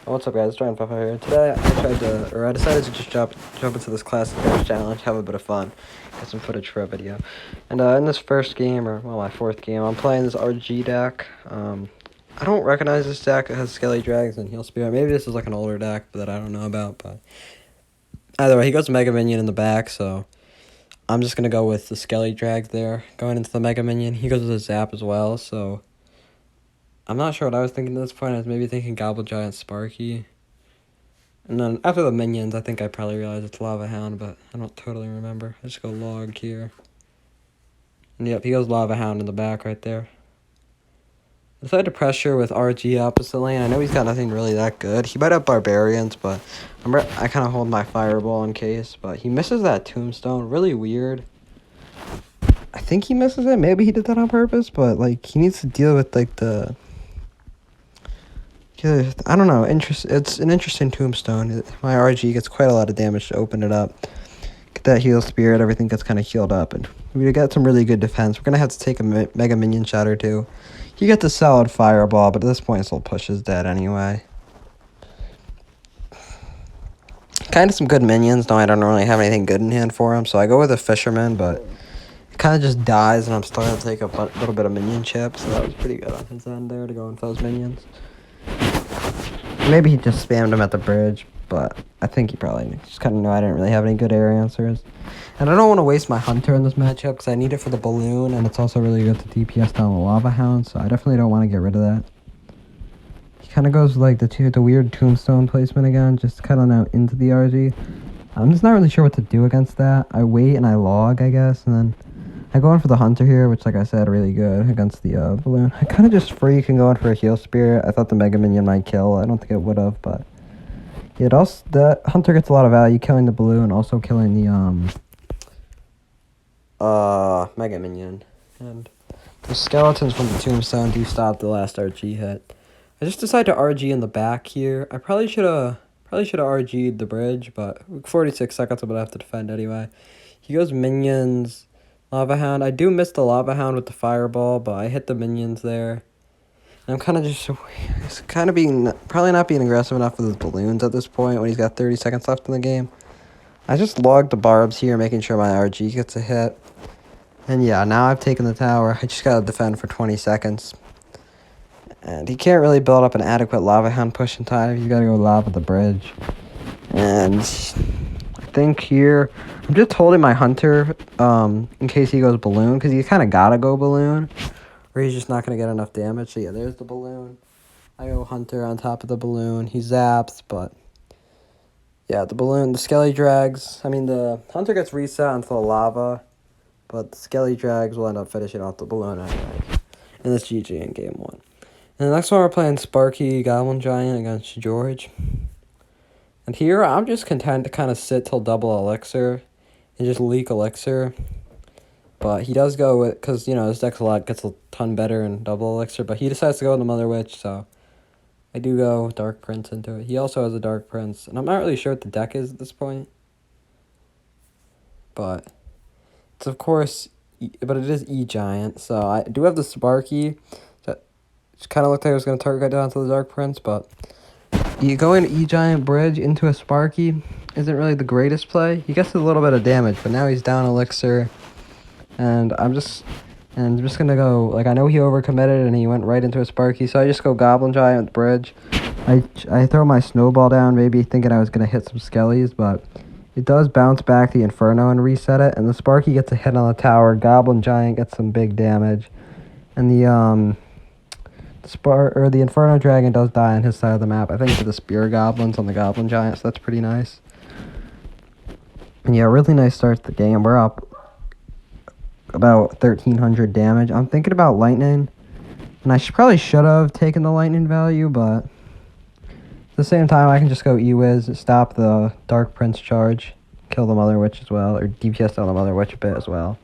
What's up, guys? Ryan Papa here. Today I decided to just jump into this classic Bears challenge, have a bit of fun, get some footage for a video. And in this first game, or well, my fourth game, I'm playing this RG deck. I don't recognize this deck. It has Skelly Drags and Heal Spirit. Maybe this is like an older deck that I don't know about, but either way, he goes Mega Minion in the back, so I'm just gonna go with the Skelly Drags there, going into the Mega Minion. He goes with a Zap as well, so I'm not sure what I was thinking at this point. I was maybe thinking Goblin Giant Sparky. And then after the minions, I think I probably realized it's Lava Hound, but I don't totally remember. I just go Log here. And yep, he goes Lava Hound in the back right there. I decided to pressure with RG opposite lane. I know he's got nothing really that good. He might have Barbarians, but I kind of hold my Fireball in case. But he misses that Tombstone. Really weird. I think he misses it. Maybe he did that on purpose, but like he needs to deal with like the... I don't know. It's an interesting Tombstone. My RG gets quite a lot of damage to open it up. Get that Heal Spirit, everything gets kind of healed up, and we got some really good defense. We're gonna have to take a Mega Minion shot or two. He gets a solid Fireball, but at this point, Soul Push is dead anyway. Kind of some good minions. No, I don't really have anything good in hand for him, so I go with a Fisherman, but it kind of just dies, and I'm starting to take a little bit of minion chip, so that was pretty good on his end there to go with those minions. Maybe he just spammed him at the bridge, but I think he probably just kind of knew I didn't really have any good air answers. And I don't want to waste my Hunter in this matchup because I need it for the balloon, and it's also really good to DPS down the Lava Hound, so I definitely don't want to get rid of that. He kind of goes like the weird Tombstone placement again, just kind of now into the RG. I'm just not really sure what to do against that. I wait and I log, I guess, and then I go in for the Hunter here, which, like I said, really good against the balloon. I kind of just freak and go in for a Heal Spirit. I thought the Mega Minion might kill. I don't think it would have, but the Hunter gets a lot of value, killing the balloon, also killing the Mega Minion. And the skeletons from the Tombstone do stop the last RG hit. I just decided to RG in the back here. I probably should have RG'd the bridge, but 46 seconds I'm gonna have to defend anyway. He goes minions. Lava Hound. I do miss the Lava Hound with the Fireball, but I hit the minions there. And I'm kind of probably not being aggressive enough with his balloons at this point when he's got 30 seconds left in the game. I just logged the barbs here, making sure my RG gets a hit. And yeah, now I've taken the tower. I just gotta defend for 20 seconds. And he can't really build up an adequate Lava Hound push in time. He's gotta go lava the bridge. And I think here, I'm just holding my Hunter in case he goes balloon, because he's kind of got to go balloon, or he's just not going to get enough damage. So yeah, there's the balloon. I go Hunter on top of the balloon. He zaps, but yeah, the Skelly Drags. I mean, the Hunter gets reset onto the lava, but the Skelly Drags will end up finishing off the balloon anyway. And that's GG in game 1. And the next one we're playing Sparky Goblin Giant against George. And here, I'm just content to kind of sit till double elixir and just leak elixir. But he does go with, because, his deck's gets a ton better in double elixir, but he decides to go with the Mother Witch, so I do go Dark Prince into it. He also has a Dark Prince, and I'm not really sure what the deck is at this point. But it's, of course, but it is E-Giant, so I do have the Sparky. That just kind of looked like it was going to target down to the Dark Prince, but you go into E-Giant Bridge into a Sparky isn't really the greatest play. He gets a little bit of damage, but now he's down elixir. And I'm just gonna go, like, I know he overcommitted and he went right into a Sparky, so I just go Goblin Giant with Bridge. I throw my Snowball down, maybe thinking I was gonna hit some Skellies, but it does bounce back the Inferno and reset it, and the Sparky gets a hit on the tower. Goblin Giant gets some big damage, and the Inferno Dragon does die on his side of the map. I think for the Spear Goblins on the Goblin Giant, so that's pretty nice. And yeah, really nice start to the game. We're up about 1,300 damage. I'm thinking about Lightning, and I probably should have taken the Lightning value, but at the same time, I can just go E-Wiz, stop the Dark Prince charge, kill the Mother Witch as well, or DPS on the Mother Witch a bit as well.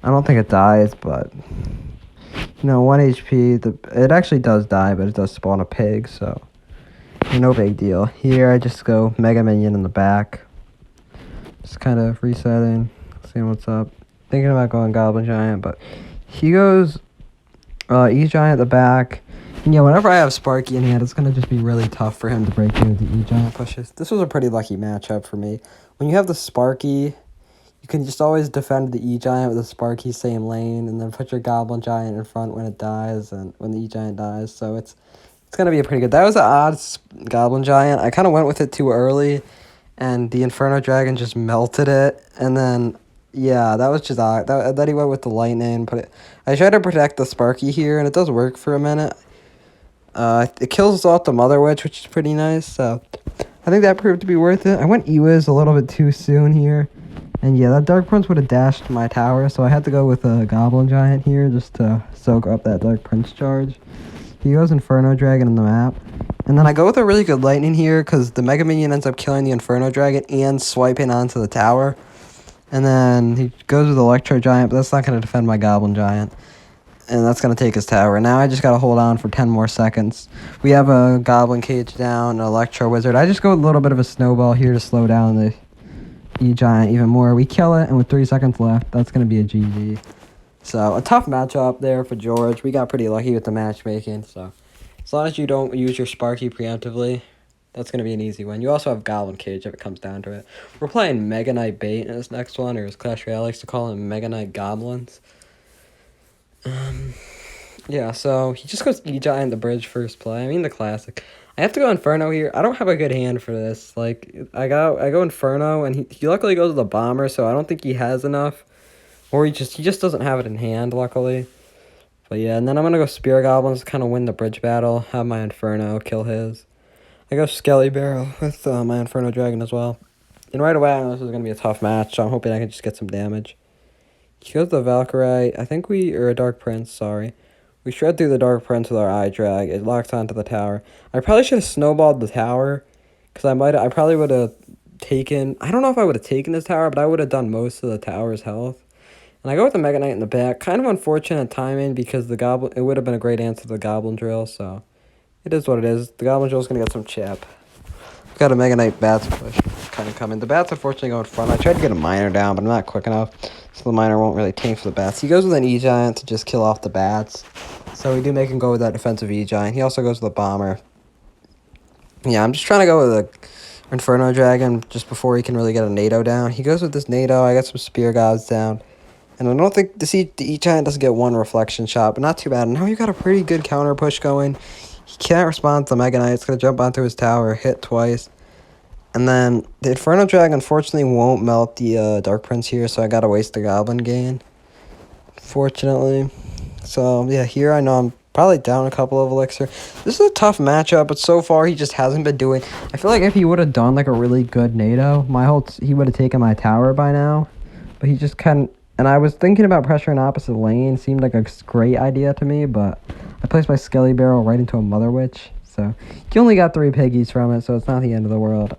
I don't think it dies, but 1 HP. It actually does die, but it does spawn a pig, so no big deal. Here, I just go Mega Minion in the back, just kind of resetting, seeing what's up. Thinking about going Goblin Giant, but he goes E-Giant at the back. Yeah, whenever I have Sparky in hand, it's going to just be really tough for him to break through the E-Giant pushes. This was a pretty lucky matchup for me. When you have the Sparky, you can just always defend the E-Giant with the Sparky same lane, and then put your Goblin Giant in front when it dies, and when the E-Giant dies. So it's going to be a pretty good... That was an odd Goblin Giant. I kind of went with it too early, and the Inferno Dragon just melted it, and then... Yeah, that was just odd. Then he went with the Lightning, I tried to protect the Sparky here, and it does work for a minute. It kills off the Mother Witch, which is pretty nice, so I think that proved to be worth it. I went Ewiz a little bit too soon here, and yeah, that Dark Prince would have dashed my tower, so I had to go with a Goblin Giant here just to soak up that Dark Prince charge. He goes Inferno Dragon in the map, and then I go with a really good Lightning here, because the Mega Minion ends up killing the Inferno Dragon and swiping onto the tower, and then he goes with Electro Giant, but that's not going to defend my Goblin Giant. And that's going to take his tower. Now I just got to hold on for 10 more seconds. We have a Goblin Cage down, an Electro Wizard. I just go with a little bit of a snowball here to slow down the E-Giant even more. We kill it, and with 3 seconds left, that's going to be a GG. So, a tough matchup there for George. We got pretty lucky with the matchmaking. So, as long as you don't use your Sparky preemptively, that's going to be an easy win. You also have Goblin Cage if it comes down to it. We're playing Mega Knight Bait in this next one, or as Clash Royale likes to call them, Mega Knight Goblins. Yeah, so he just goes E-Giant the bridge first play. I mean the classic. I have to go Inferno here. I don't have a good hand for this. Like, I go Inferno, and he luckily goes with the Bomber, so I don't think he has enough. Or he just doesn't have it in hand, luckily. But yeah, and then I'm going to go Spear Goblins to kind of win the bridge battle. Have my Inferno kill his. I go Skelly Barrel with my Inferno Dragon as well. And right away, I know this is going to be a tough match, so I'm hoping I can just get some damage. He goes the Valkyrie. I think or a Dark Prince, sorry. We shred through the Dark Prince with our Eye Drag. It locks onto the tower. I probably should have snowballed the tower, because I probably would have taken... I don't know if I would have taken this tower, but I would have done most of the tower's health. And I go with the Mega Knight in the back. Kind of unfortunate timing, because it would have been a great answer to the Goblin Drill, so... It is what it is. The Goblin Drill is going to get some chip. Got a Mega Knight Bats push kind of coming. The Bats unfortunately go in front. I tried to get a Miner down, but I'm not quick enough. So the Miner won't really tank for the Bats. He goes with an E-Giant to just kill off the Bats. So we do make him go with that defensive E-Giant. He also goes with the Bomber. Yeah, I'm just trying to go with a Inferno Dragon just before he can really get a NATO down. He goes with this NATO. I got some Spear Gods down. And I don't think the E-Giant doesn't get one reflection shot, but not too bad. And now you got a pretty good counter push going. He can't respond to the Mega Knight. It's going to jump onto his tower, hit twice. And then the Inferno Dragon unfortunately won't melt the Dark Prince here, so I got to waste the Goblin gain, fortunately. So, yeah, here I know I'm probably down a couple of Elixir. This is a tough matchup, but so far he just hasn't been doing... I feel like if he would have done like a really good NATO, he would have taken my tower by now. But he just kind of... And I was thinking about pressuring opposite lane. Seemed like a great idea to me, but I placed my Skelly Barrel right into a Mother Witch. So he only got 3 piggies from it, so it's not the end of the world.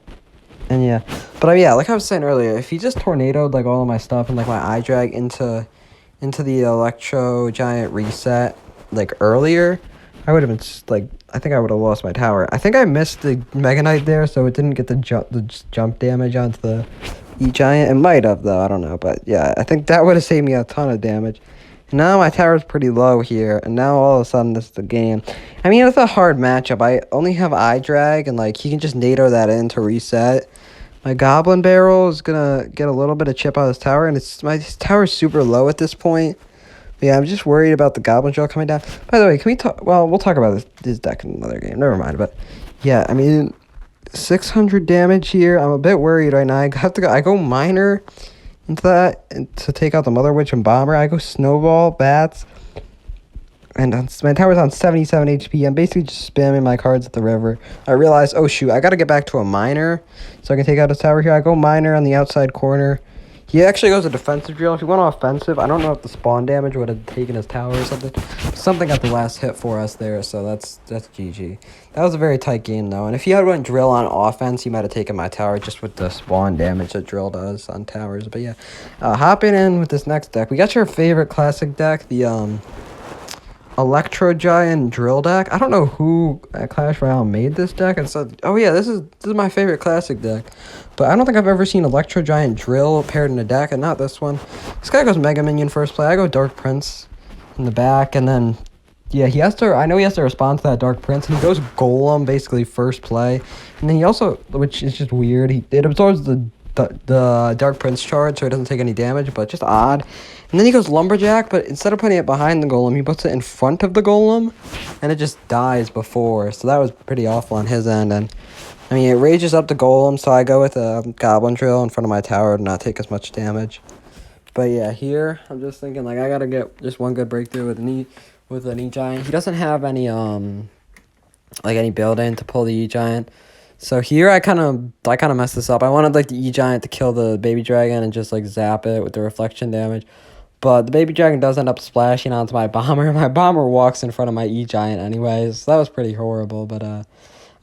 And yeah, but yeah, like I was saying earlier, if he just tornadoed like all of my stuff and like my Eye Drag into the Electro Giant reset like earlier, I would have been like, I think I would have lost my tower. I think I missed the Mega Knight there, so it didn't get the jump damage onto the E-Giant. It might have, though. I don't know. But yeah, I think that would have saved me a ton of damage. And now my tower's pretty low here. And now all of a sudden this is the game. I mean, it's a hard matchup. I only have Eye Drag, and like he can just NATO that in to reset. My Goblin Barrel is going to get a little bit of chip out of his tower. And my tower's super low at this point. But yeah, I'm just worried about the Goblin Drill coming down. By the way, can we talk... Well, we'll talk about this deck in another game. Never mind. But yeah, I mean... 600 damage here. I'm a bit worried right now. I go Miner into that and to take out the Mother Witch and Bomber. I go Snowball, Bats, and my tower's on 77 HP. I'm basically just spamming my cards at the river. I realize, oh shoot, I gotta get back to a Miner so I can take out his tower here. I go Miner on the outside corner. He actually goes a defensive drill. If he went offensive, I don't know if the spawn damage would have taken his tower or something. Something got the last hit for us there, so that's GG. That was a very tight game, though. And if he had went drill on offense, he might have taken my tower just with the spawn damage that drill does on towers. But yeah, hopping in with this next deck. We got your favorite classic deck, the Electro Giant Drill deck. I don't know who at Clash Royale made this deck and said, oh yeah, this is my favorite classic deck. But I don't think I've ever seen Electro Giant Drill paired in a deck, and not this one. This guy goes Mega Minion first play. I go Dark Prince in the back, and then Yeah, he has to. I know he has to respond to that Dark Prince, and he goes Golem basically first play, and then he also, which is just weird. It absorbs the Dark Prince charge, so it doesn't take any damage, but just odd. And then he goes Lumberjack, but instead of putting it behind the Golem, he puts it in front of the Golem, and it just dies before. So that was pretty awful on his end. And I mean, it rages up the Golem, so I go with a Goblin Drill in front of my tower to not take as much damage. But yeah, here I'm just thinking like I gotta get just one good breakthrough with an E Giant. He doesn't have any like any build-in to pull the E Giant. So here I kind of messed this up. I wanted like the E Giant to kill the baby dragon and just like zap it with the reflection damage. But the baby dragon does end up splashing onto my bomber. My bomber walks in front of my E Giant anyways. So that was pretty horrible, but I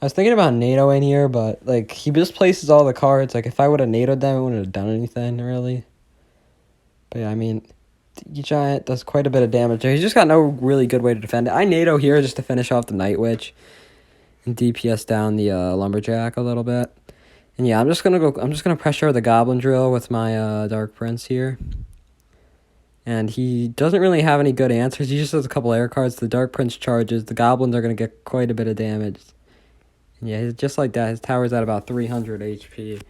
was thinking about NATO in here, but like he just places all the cards. Like if I would have NATO'd them, it wouldn't have done anything really. But yeah, I mean, the Giant does quite a bit of damage there. He's just got no really good way to defend it. I NATO here just to finish off the Night Witch and DPS down the Lumberjack a little bit. And yeah, I'm just gonna pressure the Goblin Drill with my Dark Prince here. And he doesn't really have any good answers. He just has a couple air cards. The Dark Prince charges. The Goblins are gonna get quite a bit of damage. And yeah, just like that. His tower's at about 300 HP.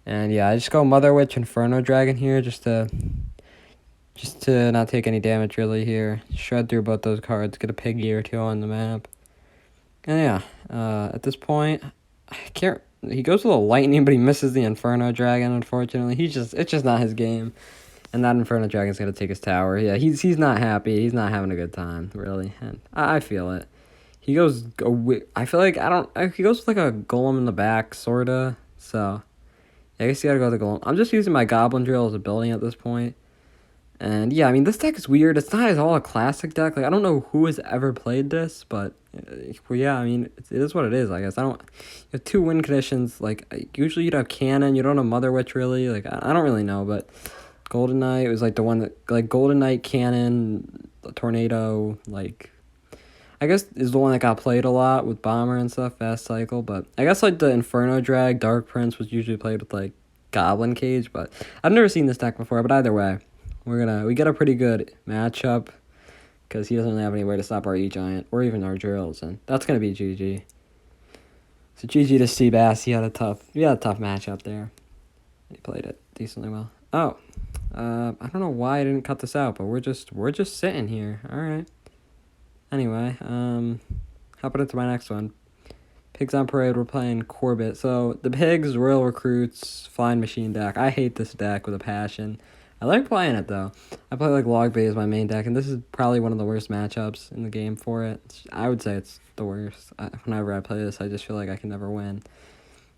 And yeah, I just go Mother Witch Inferno Dragon here just to not take any damage really here. Shred through both those cards, get a piggy or two on the map. And yeah, at this point, I can't. He goes with a lightning, but he misses the Inferno Dragon. Unfortunately, it's just not his game, and that Inferno Dragon's gonna take his tower. Yeah, he's not happy. He's not having a good time really, and I feel it. He goes. I feel like he goes with like a Golem in the back, sorta. So I guess you gotta go with the Golem. I'm just using my Goblin Drill as a building at this point. And yeah, I mean, this deck is weird. It's not at all a classic deck. Like, I don't know who has ever played this, but well, yeah, I mean, it is what it is, I guess. You have two win conditions. Like, usually you'd have Cannon. You don't have Mother Witch, really. Like, I don't really know, but Golden Knight was, like, the one that, like, Golden Knight, Cannon, Tornado, like, I guess is the one that got played a lot with Bomber and stuff, Fast Cycle. But I guess, like, the Inferno Drag, Dark Prince was usually played with, like, Goblin Cage. But I've never seen this deck before, but either way. We get a pretty good matchup because he doesn't really have anywhere to stop our E-Giant or even our drills, and that's going to be GG. So GG to Seabass. He had a tough matchup there. He played it decently well. Oh, I don't know why I didn't cut this out, but we're just sitting here. All right. Anyway, hopping into my next one. Pigs on Parade, we're playing Corbett. So the Pigs, Royal Recruits, Flying Machine deck. I hate this deck with a passion. I like playing it, though. I play, like, Log Bait as my main deck, and this is probably one of the worst matchups in the game for it. I would say it's the worst. Whenever I play this, I just feel like I can never win.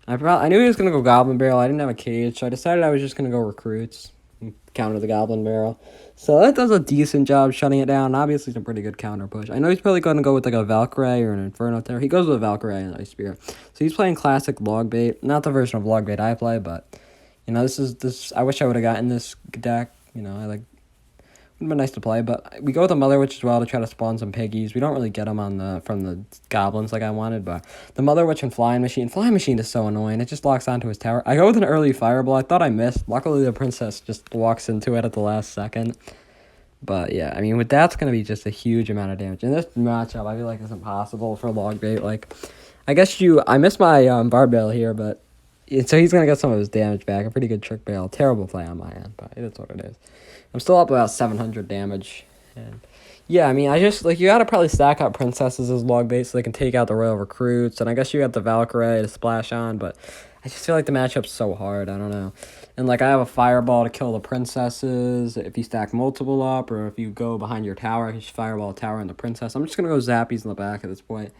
I knew he was going to go Goblin Barrel. I didn't have a cage, so I decided I was just going to go Recruits and counter the Goblin Barrel. So that does a decent job shutting it down. Obviously, it's a pretty good counter push. I know he's probably going to go with, like, a Valkyrie or an Inferno Terror. He goes with a Valkyrie and Ice Spear. So he's playing classic Log Bait. Not the version of Log Bait I play, but... You know, this. I wish I would have gotten this deck. You know, would have been nice to play, but we go with the Mother Witch as well to try to spawn some piggies. We don't really get them from the goblins like I wanted, but the Mother Witch and Flying Machine. Flying Machine is so annoying. It just locks onto his tower. I go with an early Fireball. I thought I missed. Luckily, the Princess just walks into it at the last second. But yeah, I mean, with that's gonna be just a huge amount of damage. And this matchup, I feel like it's impossible for Log Bait. Like, I guess I missed my Barbell here, but. So he's going to get some of his damage back. A pretty good Trick Barrel. Terrible play on my end, but it is what it is. I'm still up about 700 damage. And yeah, I mean, you got to probably stack up Princesses as Log Bait so they can take out the Royal Recruits. And I guess you got the Valkyrie to splash on, but I just feel like the matchup's so hard. I don't know. And, like, I have a Fireball to kill the Princesses if you stack multiple up, or if you go behind your tower, you just Fireball a tower and the Princess. I'm just going to go Zappies in the back at this point.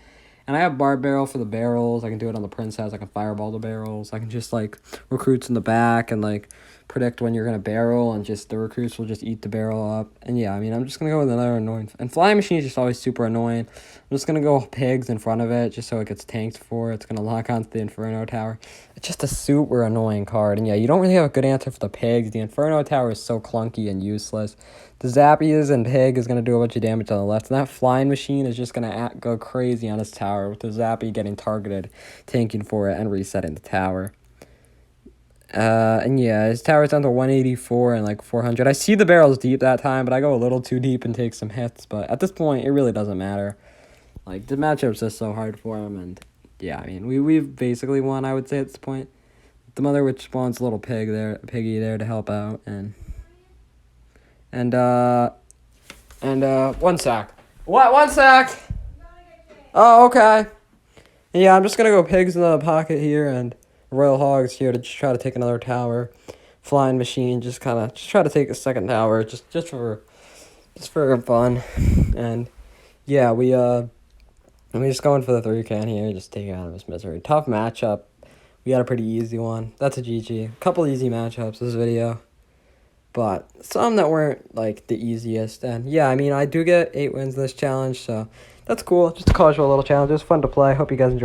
And I have Barb Barrel for the barrels. I can do it on the Princess. I can Fireball the barrels. I can just, like, Recruits in the back and, like, predict when you're going to barrel, and just the Recruits will just eat the barrel up. And, yeah, I mean, I'm just going to go with another annoying... And Flying Machine is just always super annoying. I'm just going to go Pigs in front of it just so it gets tanked for. It's going to lock onto the Inferno Tower. It's just a super annoying card. And, yeah, you don't really have a good answer for the Pigs. The Inferno Tower is so clunky and useless. The Zappies and Pig is going to do a bunch of damage on the left. And that Flying Machine is just going to go crazy on his tower with the Zappy getting targeted, tanking for it, and resetting the tower. And yeah, his tower's down to 184 and like 400. I see the barrels deep that time, but I go a little too deep and take some hits. But at this point, it really doesn't matter. Like, the matchup's just so hard for him, and yeah, I mean, we've basically won, I would say, at this point. The Mother Witch spawns a little piggy there to help out, and 1 sec. What? 1 sec! Oh, okay. Yeah, I'm just gonna go pigs in the pocket here, and Royal Hogs here to just try to take another tower. Flying Machine, just try to take a second tower, just for fun, and yeah, we're just going for the 3-can here, just taking out of his misery. Tough matchup. We got a pretty easy one. That's a GG. Couple easy matchups this video, but some that weren't like the easiest. And yeah, I mean, I do get 8 wins this challenge, so that's cool. Just a casual little challenge. It was fun to play. Hope you guys enjoyed.